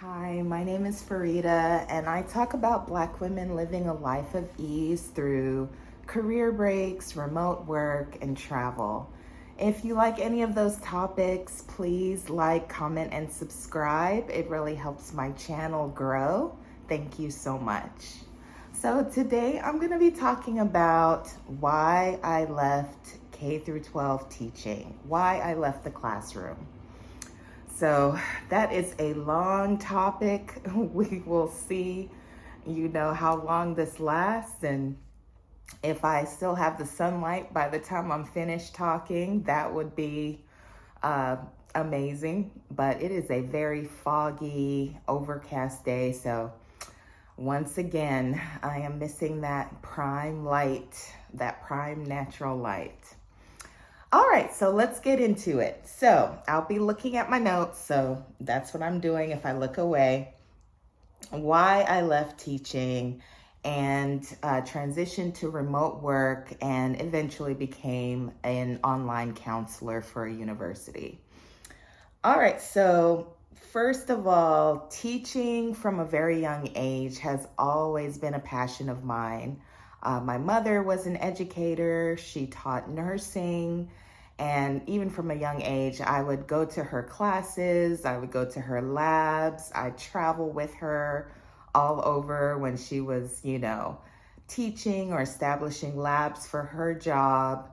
Hi, my name is Farida, and I talk about Black women living a life of ease through career breaks, remote work, and travel. If you like any of those topics, please like, comment, and subscribe. It really helps my channel grow. Thank you so much. So today I'm going to be talking about why I left K through 12 teaching, why I left the classroom. So that is a long topic. We will see, how long this lasts. And if I still have the sunlight by the time I'm finished talking, that would be amazing. But it is a very foggy, overcast day. So once again, I am missing that prime light, that prime natural light. All right, so let's get into it. So I'll be looking at my notes, so that's what I'm doing if I look away. Why I left teaching and transitioned to remote work and eventually became an online counselor for a university. All right, so first of all, teaching from a very young age has always been a passion of mine. My mother was an educator. She taught nursing. And even from a young age, I would go to her classes. I would go to her labs. I'd travel with her all over when she was, teaching or establishing labs for her job.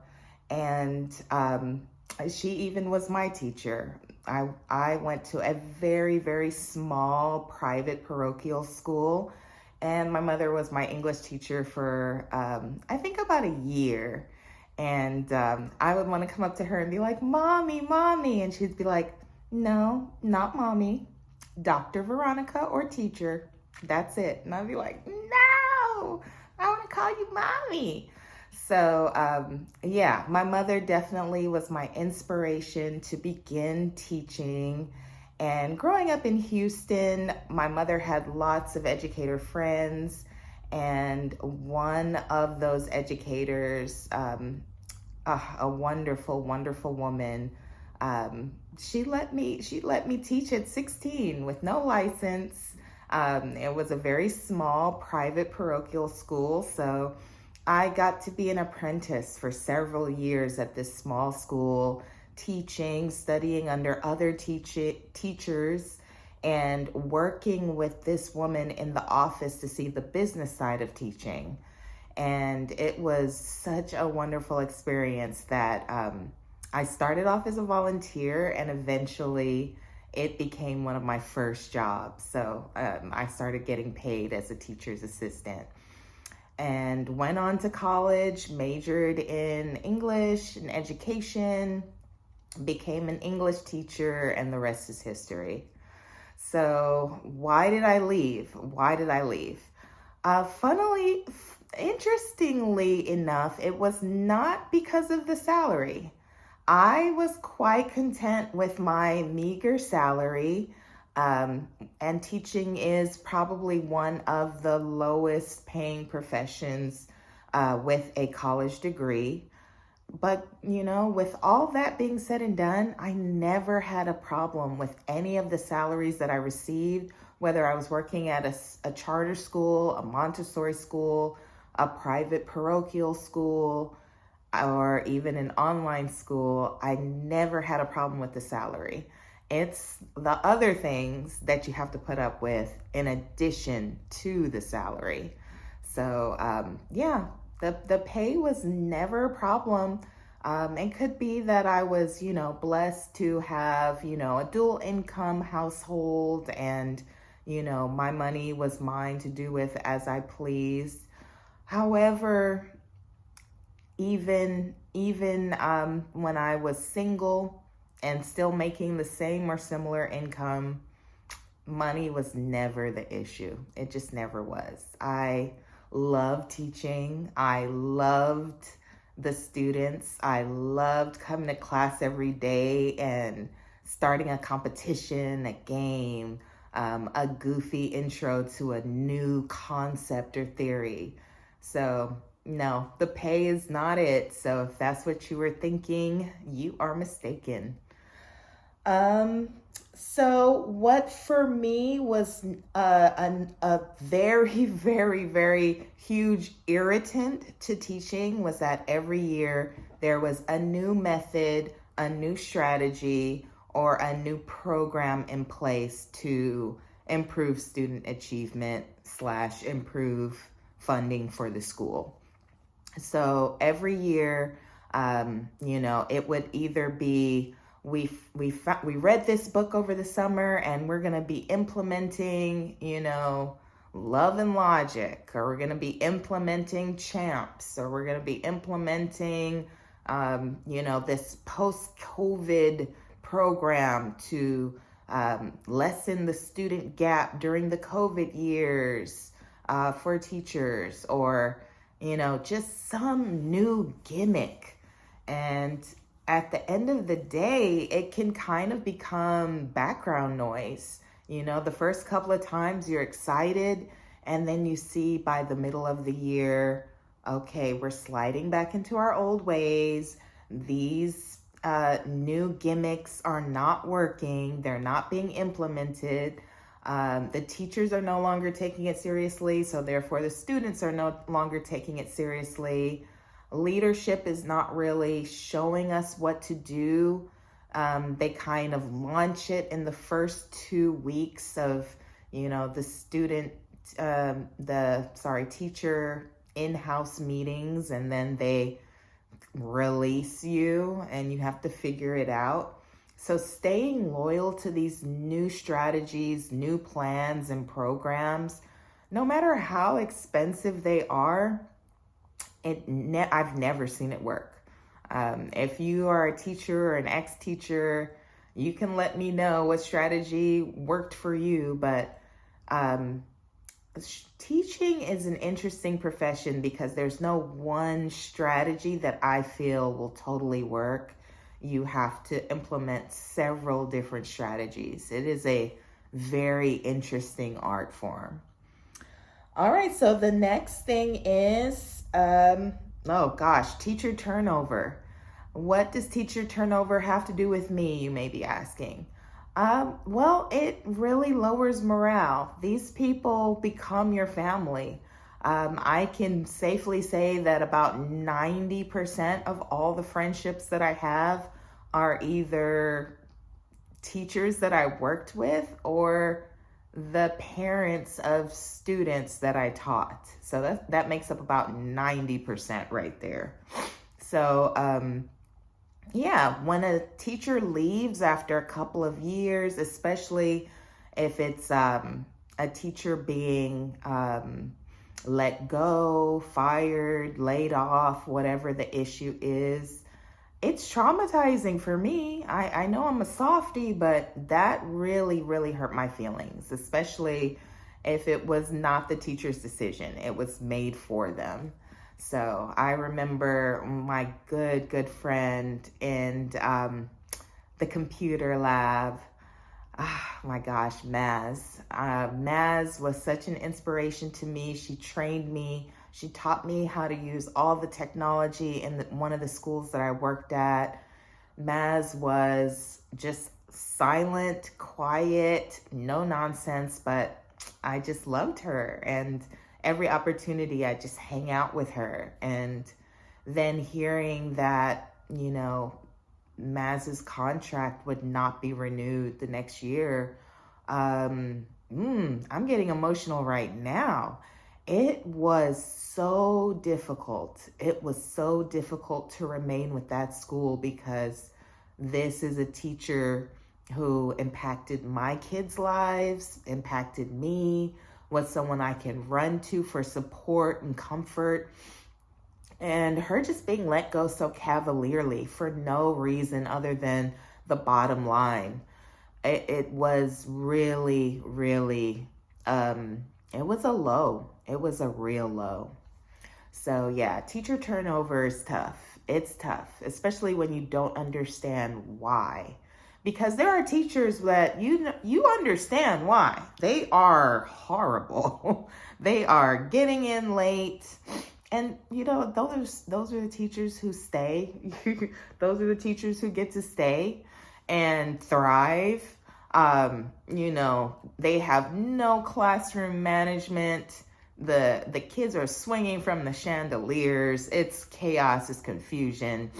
And she even was my teacher. I went to a very, very small private parochial school. And my mother was my English teacher for, I think, about a year. And I would want to come up to her and be like, "Mommy, Mommy." And she'd be like, "No, not Mommy. Dr. Veronica or teacher. That's it." And I'd be like, "No, I want to call you Mommy." So, my mother definitely was my inspiration to begin teaching. And growing up in Houston, my mother had lots of educator friends. And one of those educators, a wonderful, wonderful woman, she let me teach at 16 with no license. It was a very small private parochial school, so I got to be an apprentice for several years at this small school, teaching, studying under other teachers, and working with this woman in the office to see the business side of teaching. And it was such a wonderful experience that I started off as a volunteer, and eventually it became one of my first jobs. So I started getting paid as a teacher's assistant and went on to college, majored in English and education, became an English teacher, and the rest is history. So why did I leave? Interestingly enough, it was not because of the salary. I was quite content with my meager salary, and teaching is probably one of the lowest paying professions with a college degree. But, with all that being said and done, I never had a problem with any of the salaries that I received, whether I was working at a charter school, a Montessori school, a private parochial school, or even an online school. I never had a problem with the salary. It's the other things that you have to put up with in addition to the salary. So, the pay was never a problem. It could be that I was, blessed to have, a dual income household, and, my money was mine to do with as I pleased. However, even when I was single and still making the same or similar income, money was never the issue. It just never was. I loved teaching. I loved the students. I loved coming to class every day and starting a competition, a game, a goofy intro to a new concept or theory. So no, the pay is not it. So if that's what you were thinking, you are mistaken. So what for me was a very, very, very huge irritant to teaching was that every year there was a new method, a new strategy, or a new program in place to improve student achievement / improve funding for the school. So every year, it would either be we read this book over the summer and we're going to be implementing, love and logic, or we're going to be implementing champs, or we're going to be implementing, this post-COVID program to lessen the student gap during the COVID years for teachers, or just some new gimmick. And at the end of the day, it can kind of become background noise. The first couple of times you're excited, and then you see by the middle of the year, okay, we're sliding back into our old ways. These new gimmicks are not working. They're not being implemented. The teachers are no longer taking it seriously, so therefore the students are no longer taking it seriously. Leadership is not really showing us what to do. They kind of launch it in the first 2 weeks of, the teacher in-house meetings, and then they release you and you have to figure it out. So staying loyal to these new strategies, new plans and programs, no matter how expensive they are, I've never seen it work. If you are a teacher or an ex-teacher, you can let me know what strategy worked for you. But teaching is an interesting profession because there's no one strategy that I feel will totally work. You have to implement several different strategies. It is a very interesting art form. All right, so the next thing is, teacher turnover. What does teacher turnover have to do with me, you may be asking? Well, it really lowers morale. These people become your family. I can safely say that about 90% of all the friendships that I have are either teachers that I worked with or the parents of students that I taught. So that makes up about 90% right there. So, when a teacher leaves after a couple of years, especially if it's a teacher being let go, fired, laid off, whatever the issue is, it's traumatizing for me. I know I'm a softie, but that really, really hurt my feelings, especially if it was not the teacher's decision. It was made for them. So I remember my good friend in the computer lab. My gosh, Maz. Maz was such an inspiration to me. She trained me. She taught me how to use all the technology in one of the schools that I worked at. Maz was just silent, quiet, no nonsense, but I just loved her. And every opportunity, I just hang out with her. And then hearing that, Maz's contract would not be renewed the next year, I'm getting emotional right now. It was so difficult. It was so difficult to remain with that school because this is a teacher who impacted my kids' lives, impacted me, was someone I can run to for support and comfort. And her just being let go so cavalierly for no reason other than the bottom line. It was really, really, it was a low. It was a real low. So yeah, teacher turnover is tough. It's tough, especially when you don't understand why. Because there are teachers that you understand why. They are horrible. They are getting in late. And those are the teachers who stay. Those are the teachers who get to stay and thrive. They have no classroom management. The kids are swinging from the chandeliers. It's chaos, it's confusion.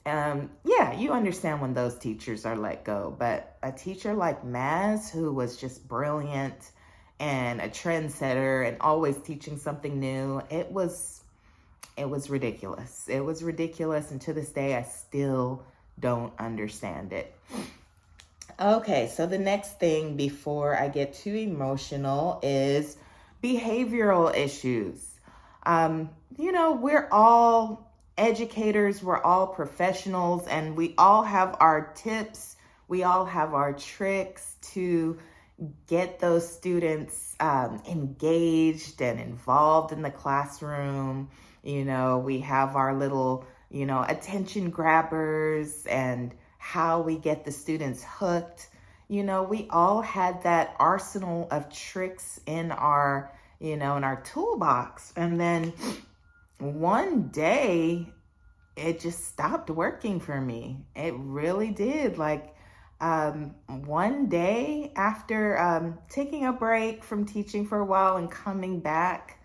Yeah, you understand when those teachers are let go, but a teacher like Maz, who was just brilliant and a trendsetter and always teaching something new, it was ridiculous. It was ridiculous, and to this day, I still don't understand it. Okay, so the next thing before I get too emotional is behavioral issues. We're all educators, we're all professionals, and we all have our tips, we all have our tricks to get those students engaged and involved in the classroom. We have our little, attention grabbers and how we get the students hooked. We all had that arsenal of tricks in our toolbox. And then one day it just stopped working for me. It really did. One day after taking a break from teaching for a while and coming back,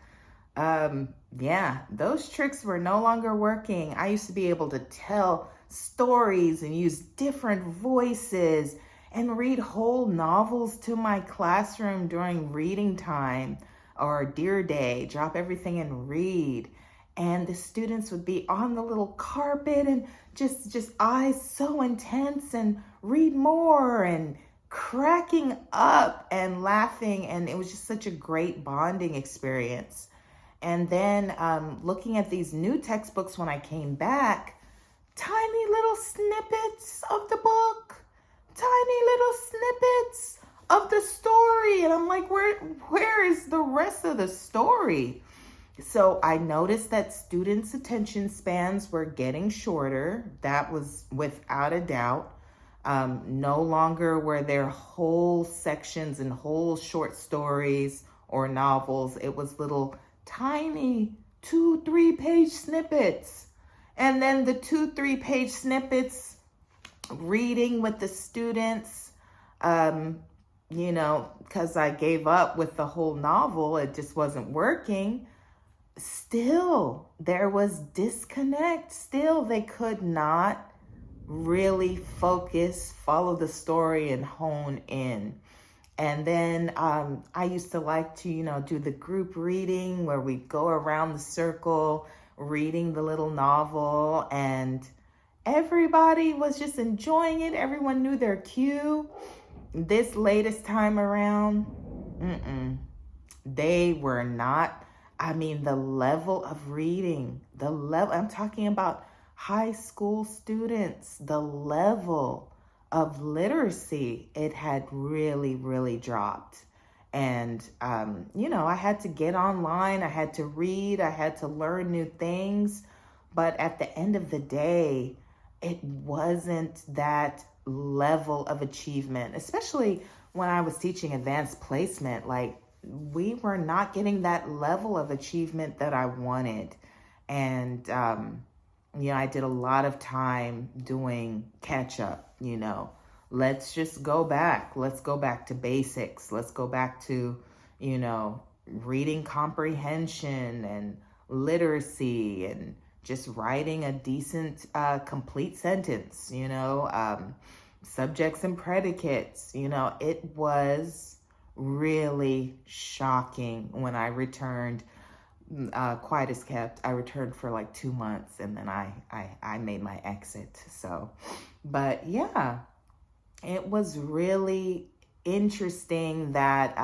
those tricks were no longer working. I used to be able to tell stories and use different voices and read whole novels to my classroom during reading time or Dear Day, drop everything and read. And the students would be on the little carpet and just eyes so intense and read more and cracking up and laughing. And it was just such a great bonding experience. And then looking at these new textbooks when I came back, tiny little snippets of the book, tiny little snippets of the story. And I'm like, where is the rest of the story? So I noticed that students' attention spans were getting shorter. That was without a doubt. No longer were there whole sections and whole short stories or novels. It was little tiny 2-3 page snippets. And then the 2-3 page snippets, reading with the students, because I gave up with the whole novel. It just wasn't working. Still, there was disconnect. Still, they could not really focus, follow the story, and hone in. And then I used to like to, do the group reading where we go around the circle, reading the little novel, and everybody was just enjoying it. Everyone knew their cue. This latest time around, they were not. The level of reading, I'm talking about high school students, the level of literacy, it had really, really dropped. And, I had to get online, I had to read, I had to learn new things. But at the end of the day, it wasn't that level of achievement, especially when I was teaching advanced placement. We were not getting that level of achievement that I wanted. And, I did a lot of time doing catch up, let's just go back. Let's go back to basics. Let's go back to, reading comprehension and literacy and just writing a decent, complete sentence, subjects and predicates. It was really shocking when I returned. Quiet as kept. I returned for 2 months, and then I made my exit. So, but yeah, it was really interesting that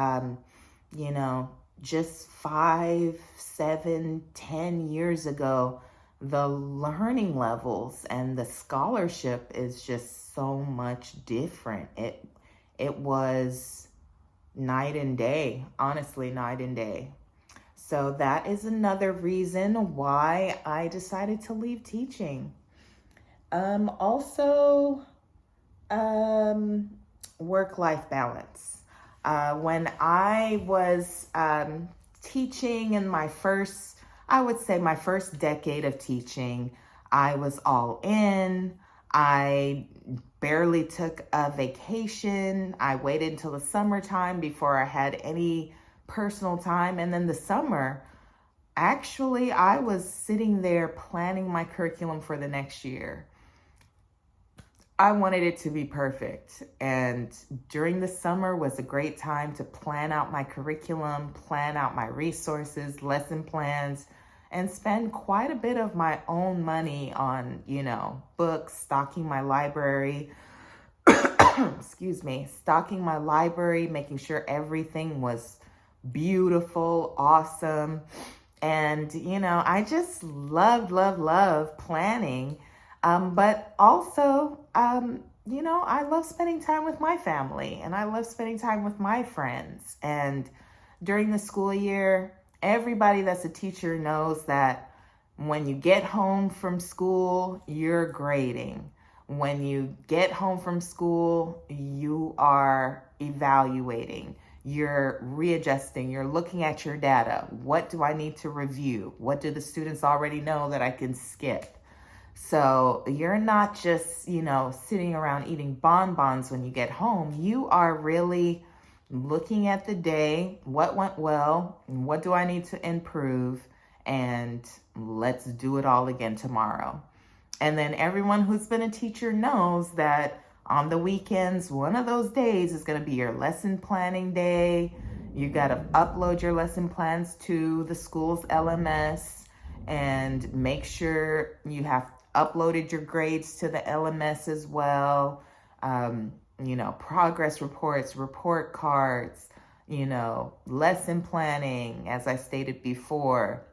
just 5, 7, 10 years ago, the learning levels and the scholarship is just so much different. It was night and day, honestly, night and day. So that is another reason why I decided to leave teaching. Also, work-life balance. When I was teaching in my first decade of teaching, I was all in. I barely took a vacation. I waited until the summertime before I had any personal time. And then the summer, actually, I was sitting there planning my curriculum for the next year. I wanted it to be perfect. And during the summer was a great time to plan out my curriculum, plan out my resources, lesson plans, and spend quite a bit of my own money on, books, stocking my library, excuse me, stocking my library, making sure everything was beautiful, awesome. And, I just love planning. But also, I love spending time with my family, and I love spending time with my friends. And during the school year, everybody that's a teacher knows that when you get home from school, you're grading. When you get home from school, you are evaluating. You're readjusting. You're looking at your data. What do I need to review? What do the students already know that I can skip? So you're not just, sitting around eating bonbons when you get home. You are really looking at the day, what went well, what do I need to improve, and let's do it all again tomorrow. And then everyone who's been a teacher knows that on the weekends, one of those days is going to be your lesson planning day. You got to upload your lesson plans to the school's LMS and make sure you have uploaded your grades to the LMS as well. Progress reports, report cards, lesson planning, as I stated before,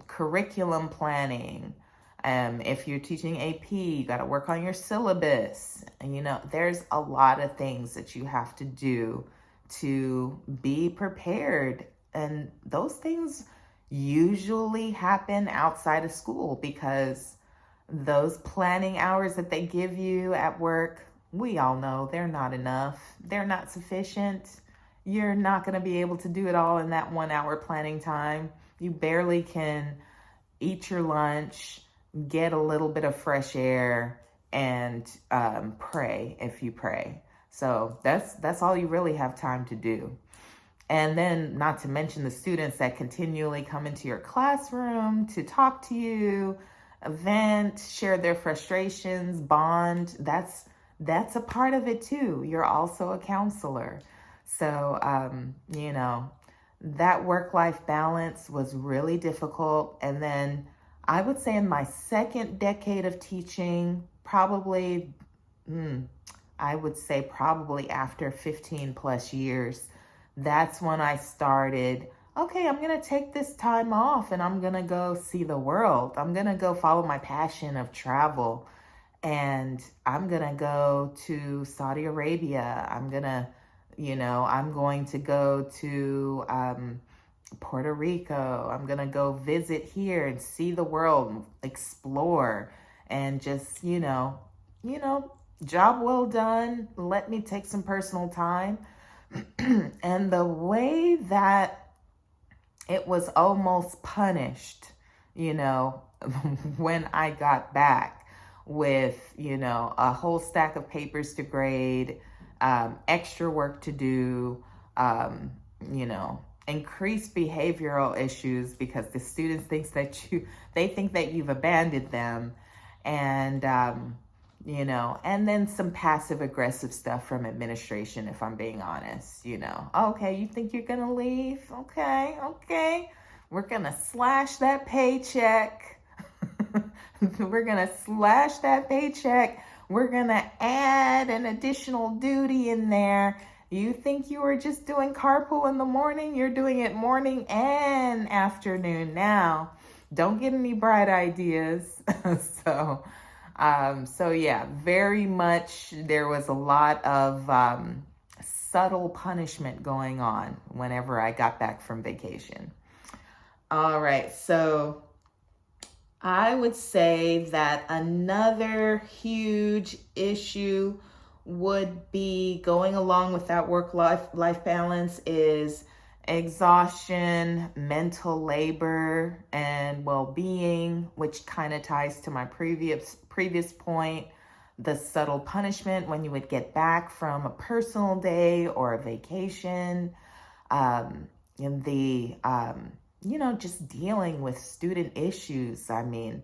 curriculum planning. If you're teaching AP, you got to work on your syllabus. And, there's a lot of things that you have to do to be prepared. And those things usually happen outside of school, because those planning hours that they give you at work, we all know they're not enough. They're not sufficient. You're not going to be able to do it all in that 1 hour planning time. You barely can eat your lunch, get a little bit of fresh air, and pray if you pray. So that's all you really have time to do. And then not to mention the students that continually come into your classroom to talk to you, vent, share their frustrations, bond. That's a part of it too. You're also a counselor. So, that work-life balance was really difficult. And then I would say in my second decade of teaching, probably after 15 plus years, that's when I started, okay, I'm going to take this time off and I'm going to go see the world. I'm going to go follow my passion of travel. And I'm going to go to Saudi Arabia. I'm going to go to Puerto Rico. I'm going to go visit here and see the world, explore, and just, job well done. Let me take some personal time. And the way that it was almost punished, when I got back with, a whole stack of papers to grade, extra work to do, increased behavioral issues because the students they think that you've abandoned them, and and then some passive aggressive stuff from administration, if I'm being honest. Okay, you think you're gonna leave? Okay, we're gonna slash that paycheck. We're gonna slash that paycheck. We're gonna add an additional duty in there. You think you were just doing carpool in the morning? You're doing it morning and afternoon now. Don't get any bright ideas. So yeah, very much there was a lot of subtle punishment going on whenever I got back from vacation. All right, so I would say that another huge issue would be going along with that work-life balance is exhaustion, mental labor, and well-being, which kind of ties to my previous point, the subtle punishment when you would get back from a personal day or a vacation, and just dealing with student issues. I mean,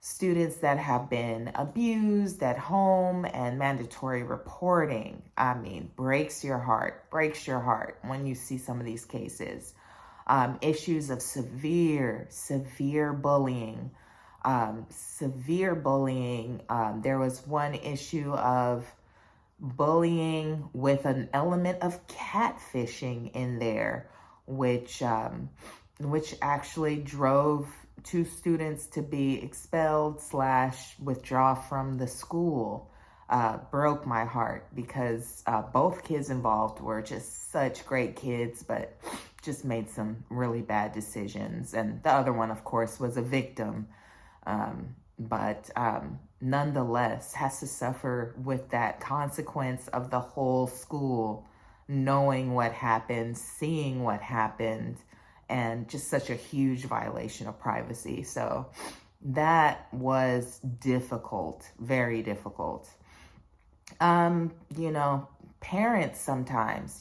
students that have been abused at home and mandatory reporting. I mean, breaks your heart when you see some of these cases. Issues of severe bullying. There was one issue of bullying with an element of catfishing in there, which actually drove 2 students to be expelled / withdraw from the school. Broke my heart because both kids involved were just such great kids, but just made some really bad decisions. And the other one, of course, was a victim, but nonetheless has to suffer with that consequence of the whole school knowing what happened, seeing what happened, and just such a huge violation of privacy. So that was difficult, very difficult. Parents sometimes,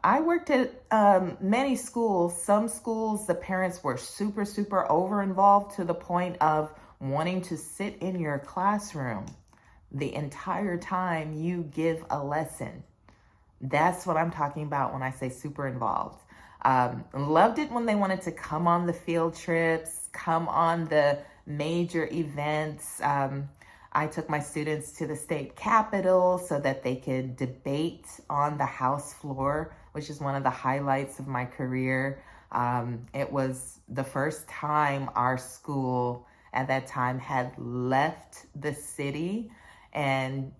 I worked at many schools. Some schools, the parents were super over involved to the point of wanting to sit in your classroom the entire time you give a lesson. That's what I'm talking about when I say super involved. Loved it when they wanted to come on the field trips, come on the major events. I took my students to the state capitol so that they could debate on the House floor, which is one of the highlights of my career. It was the first time our school at that time had left the city and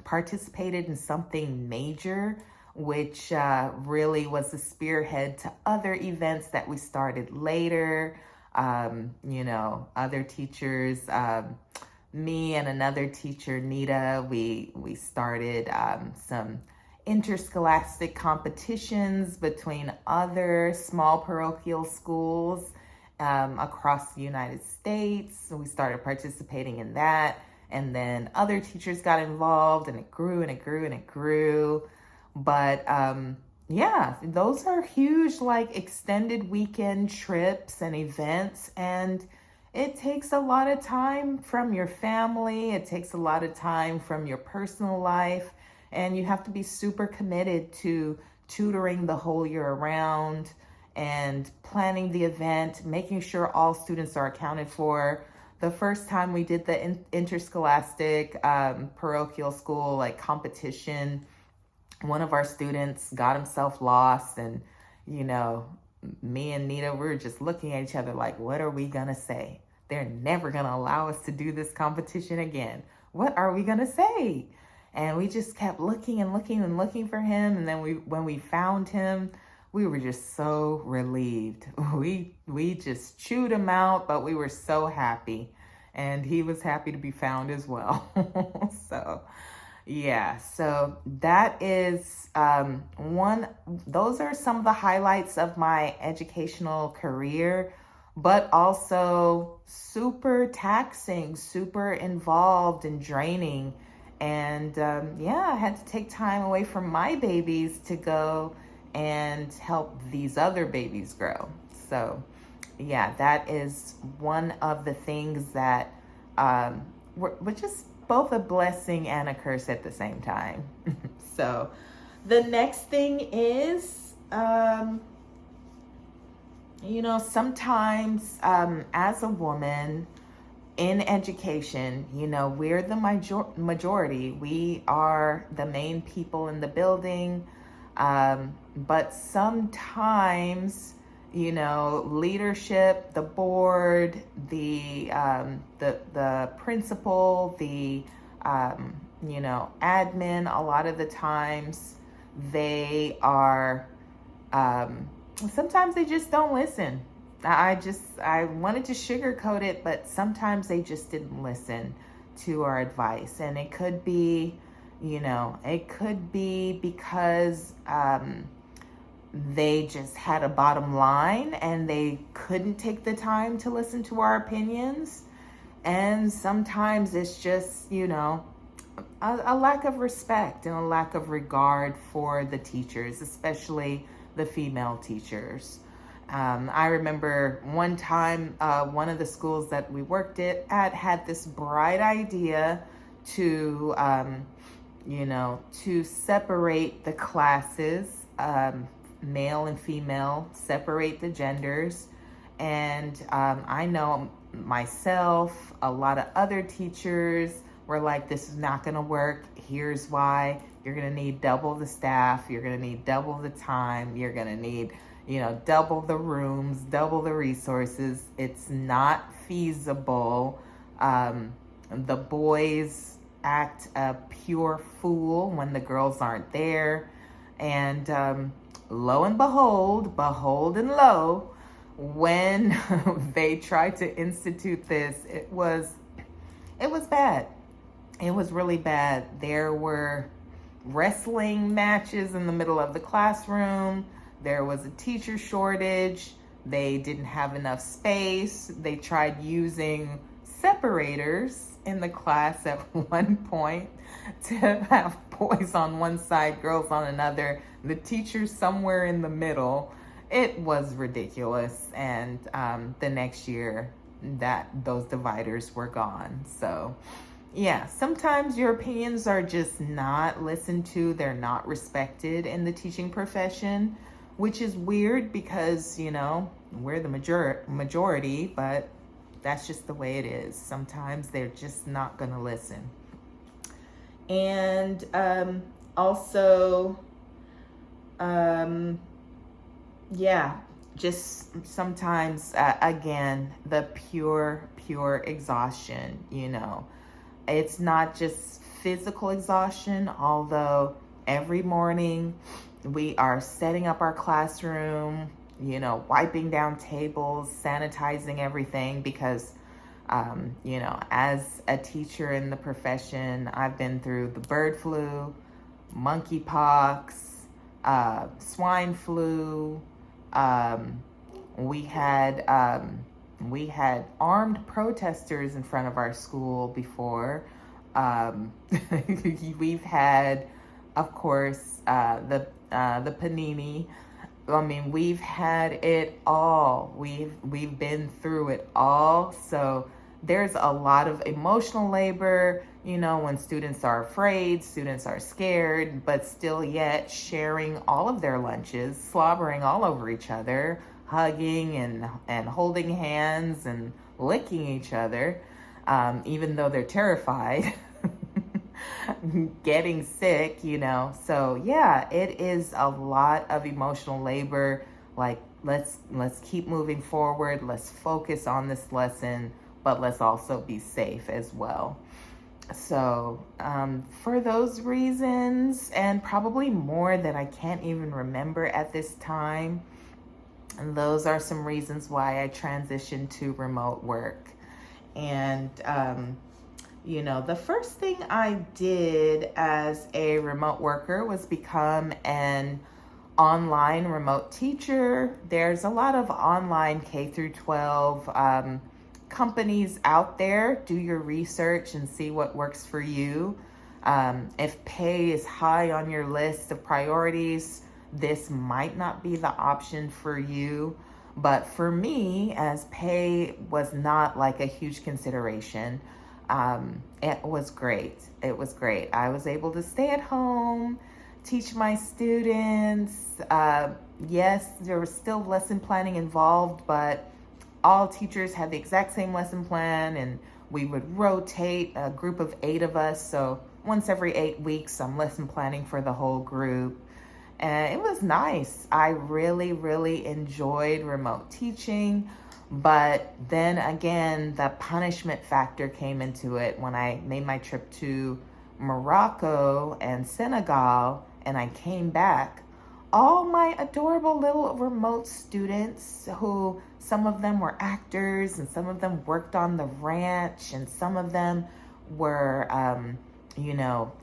participated in something major, which really was the spearhead to other events that we started later. Other teachers, me and another teacher, Nita, we started some interscholastic competitions between other small parochial schools across the United States. So we started participating in that. And then other teachers got involved, and it grew and it grew and it grew. But those are huge, like extended weekend trips and events. And it takes a lot of time from your family. It takes a lot of time from your personal life. And you have to be super committed to tutoring the whole year around and planning the event, making sure all students are accounted for. The first time we did the interscholastic parochial school competition, one of our students got himself lost, and me and Nita, we were just looking at each other like, what are we gonna say? They're never gonna allow us to do this competition again. What are we gonna say? And we just kept looking and looking for him. And then when we found him, we were just so relieved. We just chewed him out, but we were so happy. And he was happy to be found as well. So that is those are some of the highlights of my educational career, but also super taxing, super involved and draining. And I had to take time away from my babies to go and help these other babies grow. So that is one of the things that were just both a blessing and a curse at the same time. So the next thing is, sometimes as a woman in education, we're the majority. We are the main people in the building. But sometimes, leadership, the board, the principal, the admin, a lot of the times they are, sometimes they just don't listen. I wanted to sugarcoat it, but sometimes they just didn't listen to our advice. And it could be, It could be because they just had a bottom line and they couldn't take the time to listen to our opinions. And sometimes it's just, a lack of respect and a lack of regard for the teachers, especially the female teachers. I remember one time, one of the schools that we worked at had this bright idea to, to separate the classes, male and female, separate the genders. And I know myself, a lot of other teachers were like, this is not going to work. Here's why. You're going to need double the staff. You're going to need double the time. You're going to need, double the rooms, double the resources. It's not feasible. The boys act a pure fool when the girls aren't there. And lo and behold and lo, when they tried to institute this, it was bad. It was really bad. There were wrestling matches in the middle of the classroom. There was a teacher shortage. They didn't have enough space. They tried using separators in the class at one point to have boys on one side, girls on another, the teachers somewhere in the middle. It was ridiculous. And the next year, those dividers were gone. So yeah, sometimes your opinions are just not listened to. They're not respected in the teaching profession, which is weird because, we're the majority, but that's just the way it is. Sometimes they're just not going to listen. And also, just sometimes, again, the pure exhaustion, It's not just physical exhaustion, although every morning we are setting up our classroom, wiping down tables, sanitizing everything because, as a teacher in the profession, I've been through the bird flu, monkeypox, swine flu. We had armed protesters in front of our school before. We've had, of course, the panini. I mean, we've had it all. We've been through it all. So there's a lot of emotional labor, when students are afraid, students are scared, but still yet sharing all of their lunches, slobbering all over each other, hugging and holding hands and licking each other, even though they're terrified, getting sick, So yeah, it is a lot of emotional labor. Like, let's keep moving forward. Let's focus on this lesson, but let's also be safe as well. So for those reasons, and probably more that I can't even remember at this time, and those are some reasons why I transitioned to remote work. And, the first thing I did as a remote worker was become an online remote teacher. There's a lot of online K through 12 companies out there. Do your research and see what works for you. If pay is high on your list of priorities, this might not be the option for you. But for me, as pay was not like a huge consideration, it was great. It was great. I was able to stay at home, teach my students. Yes, there was still lesson planning involved, but all teachers had the exact same lesson plan, and we would rotate a group of 8 of us. So once every 8 weeks, I'm lesson planning for the whole group. And it was nice. I really, really enjoyed remote teaching. But then again, the punishment factor came into it when I made my trip to Morocco and Senegal, and I came back. All my adorable little remote students, who some of them were actors and some of them worked on the ranch and some of them were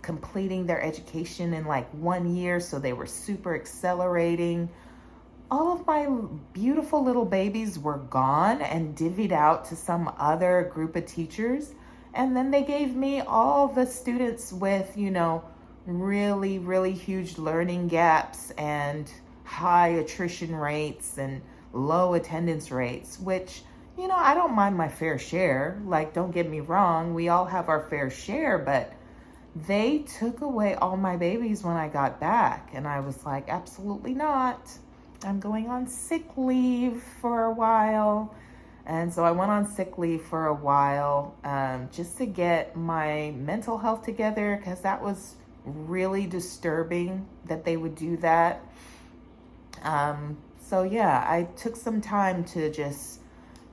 completing their education in like 1 year. So they were super accelerating. All of my beautiful little babies were gone and divvied out to some other group of teachers. And then they gave me all the students with, really, really huge learning gaps and high attrition rates and low attendance rates, which, I don't mind my fair share. Like, don't get me wrong, we all have our fair share, but they took away all my babies when I got back. And I was like, absolutely not. I'm going on sick leave for a while. And so I went on sick leave for a while just to get my mental health together, because that was really disturbing that they would do that. So yeah, I took some time to just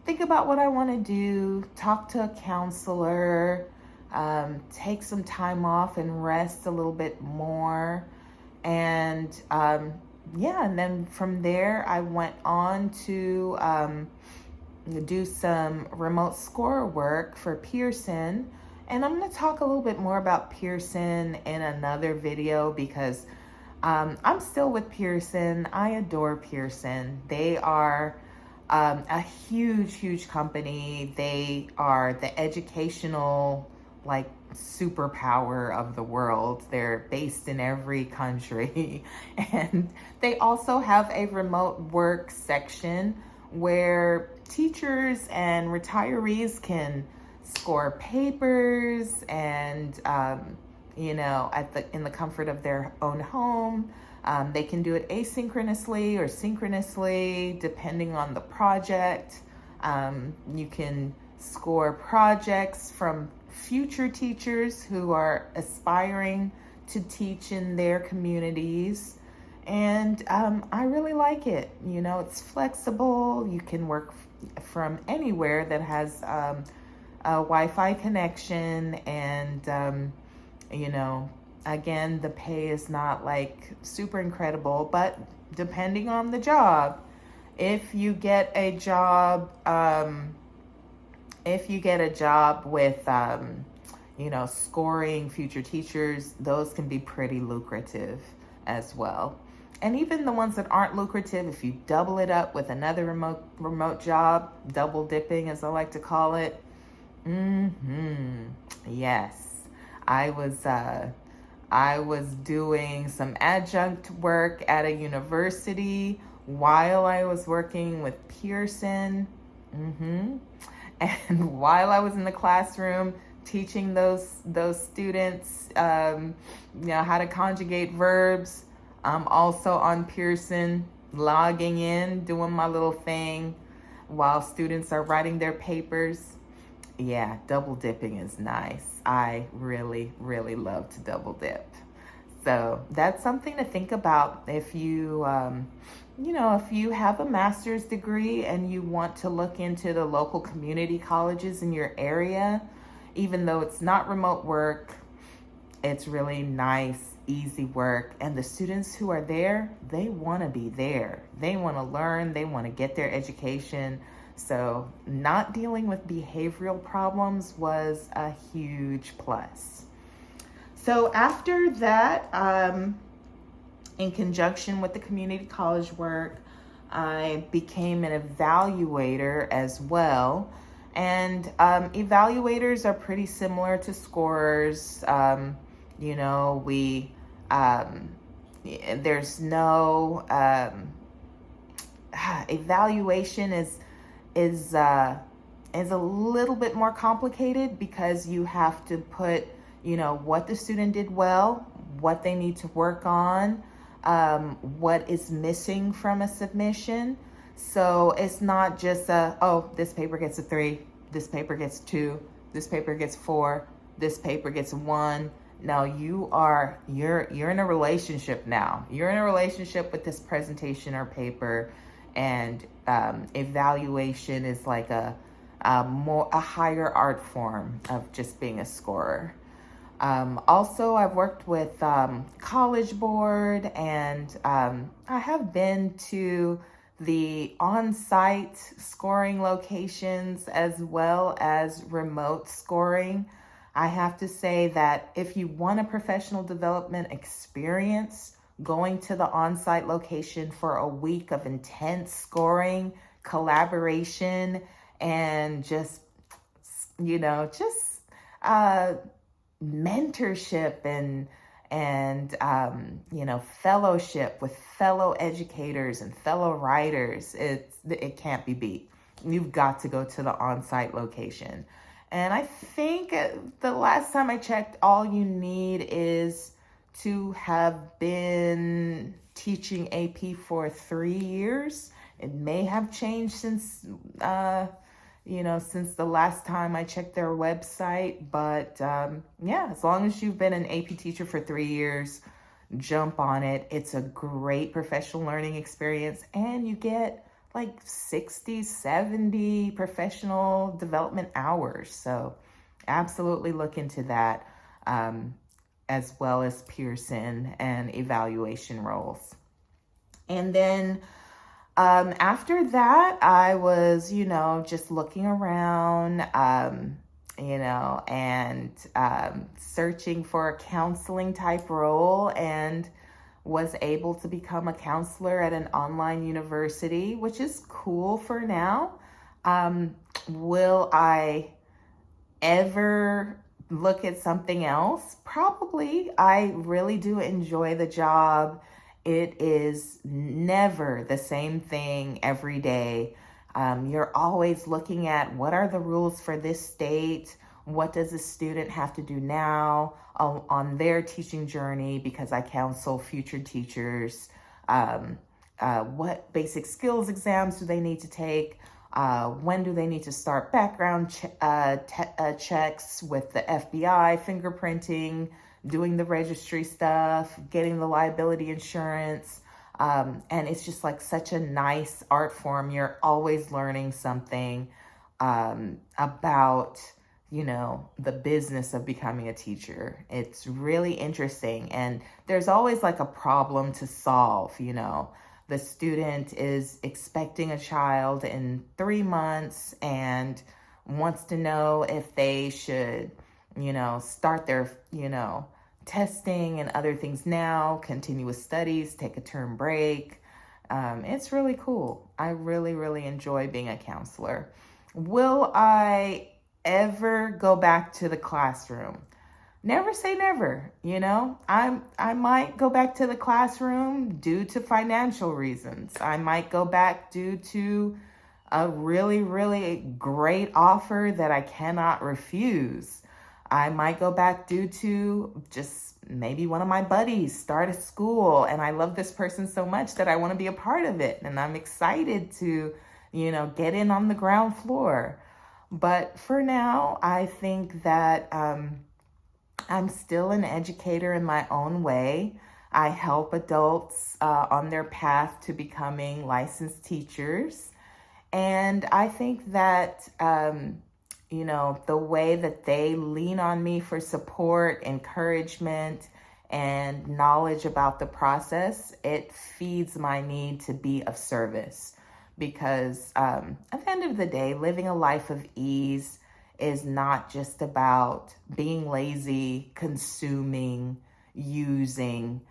think about what I want to do, talk to a counselor, take some time off and rest a little bit more. And and then from there, I went on to do some remote score work for Pearson. And I'm going to talk a little bit more about Pearson in another video, because I'm still with Pearson. I adore Pearson. They are a huge, huge company. They are the educational, superpower of the world. They're based in every country. And they also have a remote work section where teachers and retirees can score papers and, in the comfort of their own home. They can do it asynchronously or synchronously, depending on the project. You can score projects from future teachers who are aspiring to teach in their communities. And I really like it. It's flexible. You can work from anywhere that has a Wi-Fi connection. And, again, the pay is not super incredible, but depending on the job, if you get a job, with, scoring future teachers, those can be pretty lucrative as well. And even the ones that aren't lucrative, if you double it up with another remote job, double dipping as I like to call it. Yes, I was doing some adjunct work at a university while I was working with Pearson. And while I was in the classroom teaching those students, how to conjugate verbs, I'm also on Pearson, logging in, doing my little thing while students are writing their papers. Yeah, double dipping is nice. I really, really love to double dip. So that's something to think about if you, if you have a master's degree and you want to look into the local community colleges in your area. Even though it's not remote work, it's really nice, easy work. And the students who are there, they want to be there. They want to learn. They want to get their education. So not dealing with behavioral problems was a huge plus. So after that, in conjunction with the community college work, I became an evaluator as well. And evaluators are pretty similar to scorers. There's no evaluation is a little bit more complicated, because you have to put, what the student did well, what they need to work on, what is missing from a submission. So it's not just this paper gets a 3, this paper gets 2, this paper gets 4, this paper gets 1. No, you're in a relationship now. You're in a relationship with this presentation or paper, and evaluation is like a higher art form of just being a scorer. Also, I've worked with College Board, and I have been to the on-site scoring locations as well as remote scoring. I have to say that if you want a professional development experience, going to the on-site location for a week of intense scoring, collaboration, and just, uh, mentorship and fellowship with fellow educators and fellow writers, it can't be beat. You've got to go to the on-site location. And I think the last time I checked, all you need is to have been teaching AP for 3 years. It may have changed since since the last time I checked their website. But as long as you've been an AP teacher for 3 years, jump on it. It's a great professional learning experience, and you get like 60, 70 professional development hours. So absolutely look into that, as well as Pearson and evaluation roles. And then after that, I was, just looking around, and searching for a counseling type role, and was able to become a counselor at an online university, which is cool for now. Will I ever look at something else? Probably. I really do enjoy the job. It is never the same thing every day. You're always looking at what are the rules for this state? What does a student have to do now on their teaching journey? Because I counsel future teachers. What basic skills exams do they need to take? When do they need to start background checks with the FBI, fingerprinting, doing the registry stuff, getting the liability insurance. And it's just like such a nice art form. You're always learning something about, the business of becoming a teacher. It's really interesting. And there's always like a problem to solve. The student is expecting a child in 3 months and wants to know if they should, start their, testing and other things now, continue with studies, take a term break. It's really cool. I really, really enjoy being a counselor. Will I ever go back to the classroom? Never say never. I might go back to the classroom due to financial reasons. I might go back due to a really, really great offer that I cannot refuse. I might go back due to just maybe one of my buddies started school and I love this person so much that I want to be a part of it. And I'm excited to, get in on the ground floor. But for now, I think that I'm still an educator in my own way. I help adults on their path to becoming licensed teachers. And I think that, the way that they lean on me for support, encouragement, and knowledge about the process, it feeds my need to be of service. Because at the end of the day, living a life of ease is not just about being lazy, consuming, using.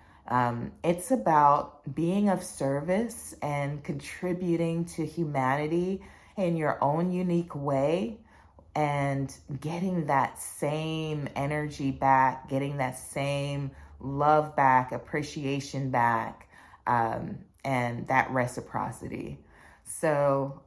It's about being of service and contributing to humanity in your own unique way and getting that same energy back, getting that same love back, appreciation back, and that reciprocity. So,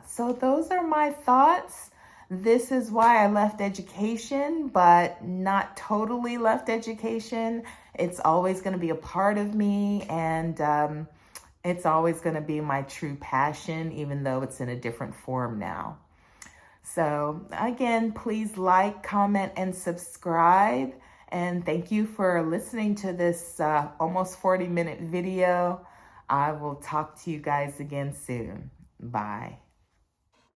so those are my thoughts. This is why I left education, but not totally left education. It's always going to be a part of me, and it's always going to be my true passion, even though it's in a different form now. So again, please like, comment, and subscribe. And thank you for listening to this almost 40-minute video. I will talk to you guys again soon. Bye.